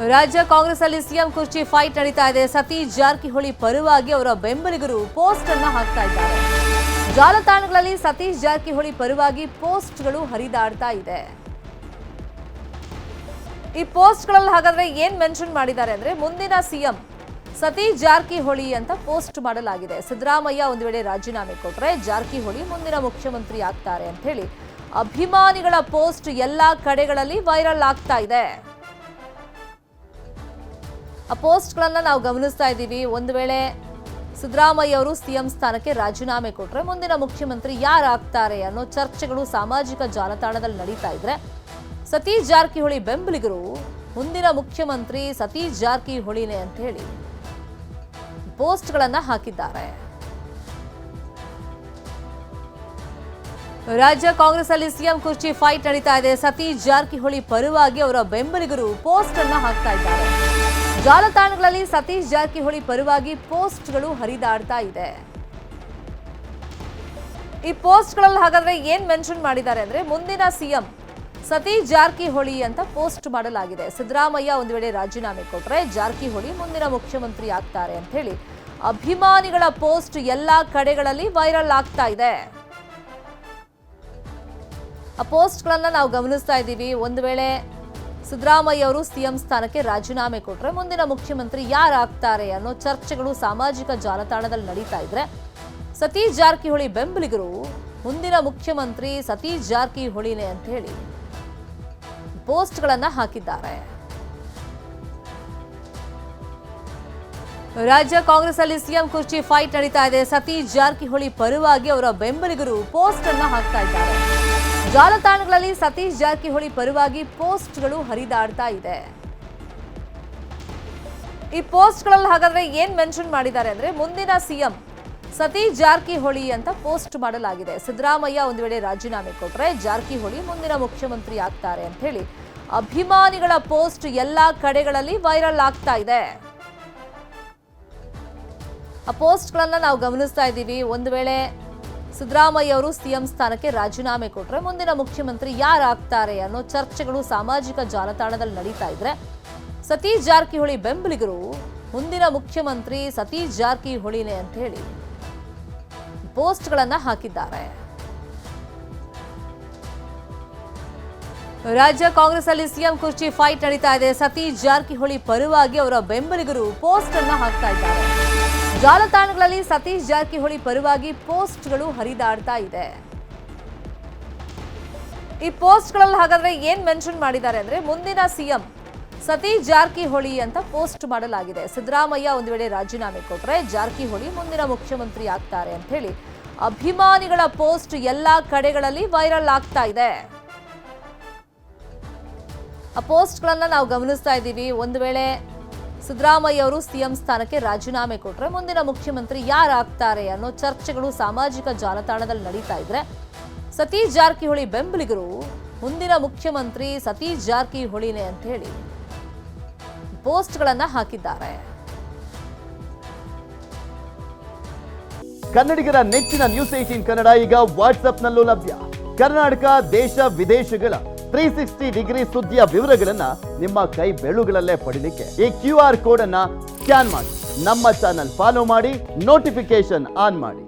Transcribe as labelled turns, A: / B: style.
A: ರಾಜ್ಯ ಕಾಂಗ್ರೆಸ್ ಅಲ್ಲಿ ಸಿಎಂ ಕುರ್ಚಿ ಫೈಟ್ ನಡೀತಾ ಇದೆ. ಸತೀಶ್ ಜಾರಕಿಹೊಳಿ ಪರವಾಗಿ ಅವರ ಬೆಂಬಲಿಗರು ಪೋಸ್ಟ್ ಅನ್ನು ಹಾಕ್ತಾ ಇದ್ದಾರೆ. ಜಾಲತಾಣಗಳಲ್ಲಿ ಸತೀಶ್ ಜಾರಕಿಹೊಳಿ ಪರವಾಗಿ ಪೋಸ್ಟ್ಗಳು ಹರಿದಾಡ್ತಾ ಇದೆ. ಈ ಪೋಸ್ಟ್ಗಳಲ್ಲಿ ಹಾಗಾದ್ರೆ ಏನ್ ಮೆನ್ಷನ್ ಮಾಡಿದ್ದಾರೆ ಅಂದ್ರೆ, ಮುಂದಿನ ಸಿಎಂ ಸತೀಶ್ ಜಾರಕಿಹೊಳಿ ಅಂತ ಪೋಸ್ಟ್ ಮಾಡಲಾಗಿದೆ. ಸಿದ್ದರಾಮಯ್ಯ ಒಂದು ವೇಳೆ ರಾಜೀನಾಮೆ ಕೊಟ್ರೆ ಜಾರಕಿಹೊಳಿ ಮುಂದಿನ ಮುಖ್ಯಮಂತ್ರಿ ಆಗ್ತಾರೆ ಅಂತ ಹೇಳಿ ಅಭಿಮಾನಿಗಳ ಪೋಸ್ಟ್ ಎಲ್ಲಾ ಕಡೆಗಳಲ್ಲಿ ವೈರಲ್ ಆಗ್ತಾ ಇದೆ. ಆ ಪೋಸ್ಟ್ಗಳನ್ನ ನಾವು ಗಮನಿಸ್ತಾ ಇದ್ದೀವಿ. ಒಂದು ವೇಳೆ ಸಿದ್ದರಾಮಯ್ಯ ಅವರು ಸಿಎಂ ಸ್ಥಾನಕ್ಕೆ ರಾಜೀನಾಮೆ ಕೊಟ್ರೆ ಮುಂದಿನ ಮುಖ್ಯಮಂತ್ರಿ ಯಾರಾಗ್ತಾರೆ ಅನ್ನೋ ಚರ್ಚೆಗಳು ಸಾಮಾಜಿಕ ಜಾಲತಾಣದಲ್ಲಿ ನಡೀತಾ ಇದ್ರೆ, ಸತೀಶ್ ಜಾರಕಿಹೊಳಿ ಬೆಂಬಲಿಗರು ಮುಂದಿನ ಮುಖ್ಯಮಂತ್ರಿ ಸತೀಶ್ ಜಾರಕಿಹೊಳಿನೇ ಅಂತ ಹೇಳಿ ಪೋಸ್ಟ್ಗಳನ್ನ ಹಾಕಿದ್ದಾರೆ. ರಾಜ್ಯ ಕಾಂಗ್ರೆಸ್ ಅಲ್ಲಿ ಸಿಎಂ ಕುರ್ಚಿ ಫೈಟ್ ನಡೀತಾ ಇದೆ. ಸತೀಶ್ ಜಾರಕಿಹೊಳಿ ಪರವಾಗಿ ಅವರ ಬೆಂಬಲಿಗರು ಪೋಸ್ಟ್ ಅನ್ನ ಹಾಕ್ತಾ ಇದ್ದಾರೆ. ಜಾಲತಾಣಗಳಲ್ಲಿ ಸತೀಶ್ ಜಾರಕಿಹೊಳಿ ಪರವಾಗಿ ಪೋಸ್ಟ್ಗಳು ಹರಿದಾಡ್ತಾ ಇದೆ. ಈ ಪೋಸ್ಟ್ಗಳಲ್ಲಿ ಹಾಗಾದ್ರೆ ಏನ್ ಮೆನ್ಷನ್ ಮಾಡಿದ್ದಾರೆ ಅಂದ್ರೆ, ಮುಂದಿನ ಸಿಎಂ ಸತೀಶ್ ಜಾರಕಿಹೊಳಿ ಅಂತ ಪೋಸ್ಟ್ ಮಾಡಲಾಗಿದೆ. ಸಿದ್ದರಾಮಯ್ಯ ಒಂದು ವೇಳೆ ರಾಜೀನಾಮೆ ಕೊಟ್ರೆ ಜಾರಕಿಹೊಳಿ ಮುಂದಿನ ಮುಖ್ಯಮಂತ್ರಿ ಆಗ್ತಾರೆ ಅಂತ ಹೇಳಿ ಅಭಿಮಾನಿಗಳ ಪೋಸ್ಟ್ ಎಲ್ಲಾ ಕಡೆಗಳಲ್ಲಿ ವೈರಲ್ ಆಗ್ತಾ ಇದೆ. ಆ ಪೋಸ್ಟ್ಗಳನ್ನ ನಾವು ಗಮನಿಸ್ತಾ ಇದ್ದೀವಿ. ಒಂದು ವೇಳೆ ಸಿದ್ದರಾಮಯ್ಯ ಅವರು ಸಿಎಂ ಸ್ಥಾನಕ್ಕೆ ರಾಜೀನಾಮೆ ಕೊಟ್ರೆ ಮುಂದಿನ ಮುಖ್ಯಮಂತ್ರಿ ಯಾರಾಗ್ತಾರೆ ಅನ್ನೋ ಚರ್ಚೆಗಳು ಸಾಮಾಜಿಕ ಜಾಲತಾಣದಲ್ಲಿ ನಡೀತಾ ಇದ್ರೆ, ಸತೀಶ್ ಜಾರಕಿಹೊಳಿ ಬೆಂಬಲಿಗರು ಮುಂದಿನ ಮುಖ್ಯಮಂತ್ರಿ ಸತೀಶ್ ಜಾರಕಿಹೊಳಿನೇ ಅಂತ ಹೇಳಿ ಪೋಸ್ಟ್ಗಳನ್ನ ಹಾಕಿದ್ದಾರೆ. ರಾಜ್ಯ ಕಾಂಗ್ರೆಸ್ ಅಲ್ಲಿ ಸಿಎಂ ಕುರ್ಚಿ ಫೈಟ್ ನಡೀತಾ ಇದೆ. ಸತೀಶ್ ಜಾರಕಿಹೊಳಿ ಪರವಾಗಿ ಅವರ ಬೆಂಬಲಿಗರು ಪೋಸ್ಟ್ ಅನ್ನ ಹಾಕ್ತಾ ಇದ್ದಾರೆ. ಜಾಲತಾಣಗಳಲ್ಲಿ ಸತೀಶ್ ಜಾರಕಿಹೊಳಿ ಪರವಾಗಿ ಪೋಸ್ಟ್ಗಳು ಹರಿದಾಡ್ತಾ ಇದೆ. ಈ ಪೋಸ್ಟ್ಗಳಲ್ಲಿ ಹಾಗಾದ್ರೆ ಏನ್ ಮೆನ್ಷನ್ ಮಾಡಿದ್ದಾರೆ ಅಂದ್ರೆ, ಮುಂದಿನ ಸಿಎಂ ಸತೀಶ್ ಜಾರಕಿಹೊಳಿ ಅಂತ ಪೋಸ್ಟ್ ಮಾಡಲಾಗಿದೆ. ಸಿದ್ದರಾಮಯ್ಯ ಒಂದು ವೇಳೆ ರಾಜೀನಾಮೆ ಕೊಟ್ರೆ ಜಾರಕಿಹೊಳಿ ಮುಂದಿನ ಮುಖ್ಯಮಂತ್ರಿ ಆಗ್ತಾರೆ ಅಂತ ಹೇಳಿ ಅಭಿಮಾನಿಗಳ ಪೋಸ್ಟ್ ಎಲ್ಲಾ ಕಡೆಗಳಲ್ಲಿ ವೈರಲ್ ಆಗ್ತಾ ಇದೆ. ಆ ಪೋಸ್ಟ್ಗಳನ್ನ ನಾವು ಗಮನಿಸ್ತಾ ಇದ್ದೀವಿ. ಒಂದು ವೇಳೆ ಸಿದ್ದರಾಮಯ್ಯ ಅವರು ಸಿಎಂ ಸ್ಥಾನಕ್ಕೆ ರಾಜೀನಾಮೆ ಕೊಟ್ರೆ ಮುಂದಿನ ಮುಖ್ಯಮಂತ್ರಿ ಯಾರಾಗ್ತಾರೆ ಅನ್ನೋ ಚರ್ಚೆಗಳು ಸಾಮಾಜಿಕ ಜಾಲತಾಣದಲ್ಲಿ ನಡೀತಾ ಇದ್ರೆ, ಸತೀಶ್ ಜಾರಕಿಹೊಳಿ ಬೆಂಬಲಿಗರು ಮುಂದಿನ ಮುಖ್ಯಮಂತ್ರಿ ಸತೀಶ್ ಜಾರಕಿಹೊಳಿನೇ ಅಂತ ಹೇಳಿ ಪೋಸ್ಟ್ಗಳನ್ನ ಹಾಕಿದ್ದಾರೆ. ರಾಜ್ಯ ಕಾಂಗ್ರೆಸ್ ಅಲ್ಲಿ ಸಿಎಂ ಕುರ್ಚಿ ಫೈಟ್ ನಡೀತಾ ಇದೆ. ಸತೀಶ್ ಜಾರಕಿಹೊಳಿ ಪರವಾಗಿ ಅವರ ಬೆಂಬಲಿಗರು ಪೋಸ್ಟ್ ಅನ್ನ ಹಾಕ್ತಾ ಇದ್ದಾರೆ. ಜಾಲತಾಣಗಳಲ್ಲಿ ಸತೀಶ್ ಜಾರಕಿಹೊಳಿ ಪರವಾಗಿ ಪೋಸ್ಟ್ಗಳು ಹರಿದಾಡ್ತಾ ಇದೆ. ಈ ಪೋಸ್ಟ್ಗಳಲ್ಲಿ ಹಾಗಾದ್ರೆ ಏನ್ ಮೆನ್ಷನ್ ಮಾಡಿದ್ದಾರೆ ಅಂದ್ರೆ, ಮುಂದಿನ ಸಿಎಂ ಸತೀಶ್ ಜಾರಕಿಹೊಳಿ ಅಂತ ಪೋಸ್ಟ್ ಮಾಡಲಾಗಿದೆ. ಸಿದ್ದರಾಮಯ್ಯ ಒಂದು ವೇಳೆ ರಾಜೀನಾಮೆ ಕೊಟ್ರೆ ಜಾರಕಿಹೊಳಿ ಮುಂದಿನ ಮುಖ್ಯಮಂತ್ರಿ ಆಗ್ತಾರೆ ಅಂತ ಹೇಳಿ ಅಭಿಮಾನಿಗಳ ಪೋಸ್ಟ್ ಎಲ್ಲಾ ಕಡೆಗಳಲ್ಲಿ ವೈರಲ್ ಆಗ್ತಾ ಇದೆ. ಆ ಪೋಸ್ಟ್ಗಳನ್ನ ನಾವು ಗಮನಿಸ್ತಾ ಇದ್ದೀವಿ. ಒಂದು ವೇಳೆ ಸಿದ್ದರಾಮಯ್ಯ ಅವರು ಸಿಎಂ ಸ್ಥಾನಕ್ಕೆ ರಾಜೀನಾಮೆ ಕೊಟ್ರೆ ಮುಂದಿನ ಮುಖ್ಯಮಂತ್ರಿ ಯಾರಾಗ್ತಾರೆ ಅನ್ನೋ ಚರ್ಚೆಗಳು ಸಾಮಾಜಿಕ ಜಾಲತಾಣದಲ್ಲಿ ನಡೀತಾ ಇದ್ರೆ, ಸತೀಶ್ ಜಾರಕಿಹೊಳಿ ಬೆಂಬಲಿಗರು ಮುಂದಿನ ಮುಖ್ಯಮಂತ್ರಿ ಸತೀಶ್ ಜಾರಕಿಹೊಳಿನೇ ಅಂತ ಹೇಳಿ ಪೋಸ್ಟ್ಗಳನ್ನ ಹಾಕಿದ್ದಾರೆ.
B: ಕನ್ನಡಿಗರ ನೆಚ್ಚಿನ ನ್ಯೂಸ್ 18 ಕನ್ನಡ ಈಗ ವಾಟ್ಸ್ಆಪ್ನಲ್ಲೂ ಲಭ್ಯ. ಕರ್ನಾಟಕ, ದೇಶ ವಿದೇಶಗಳ 360 ಡಿಗ್ರಿ ಸುದ್ದಿಯ ವಿವರಗಳನ್ನ ನಿಮ್ಮ ಕೈ ಬೆರಳುಗಳಲ್ಲೇ ಪಡಿಲಿಕ್ಕೆ ಈ QR ಕೋಡ್ ಅನ್ನ ಸ್ಕ್ಯಾನ್ ಮಾಡಿ ನಮ್ಮ ಚಾನಲ್ ಫಾಲೋ ಮಾಡಿ, ನೋಟಿಫಿಕೇಶನ್ ಆನ್ ಮಾಡಿ.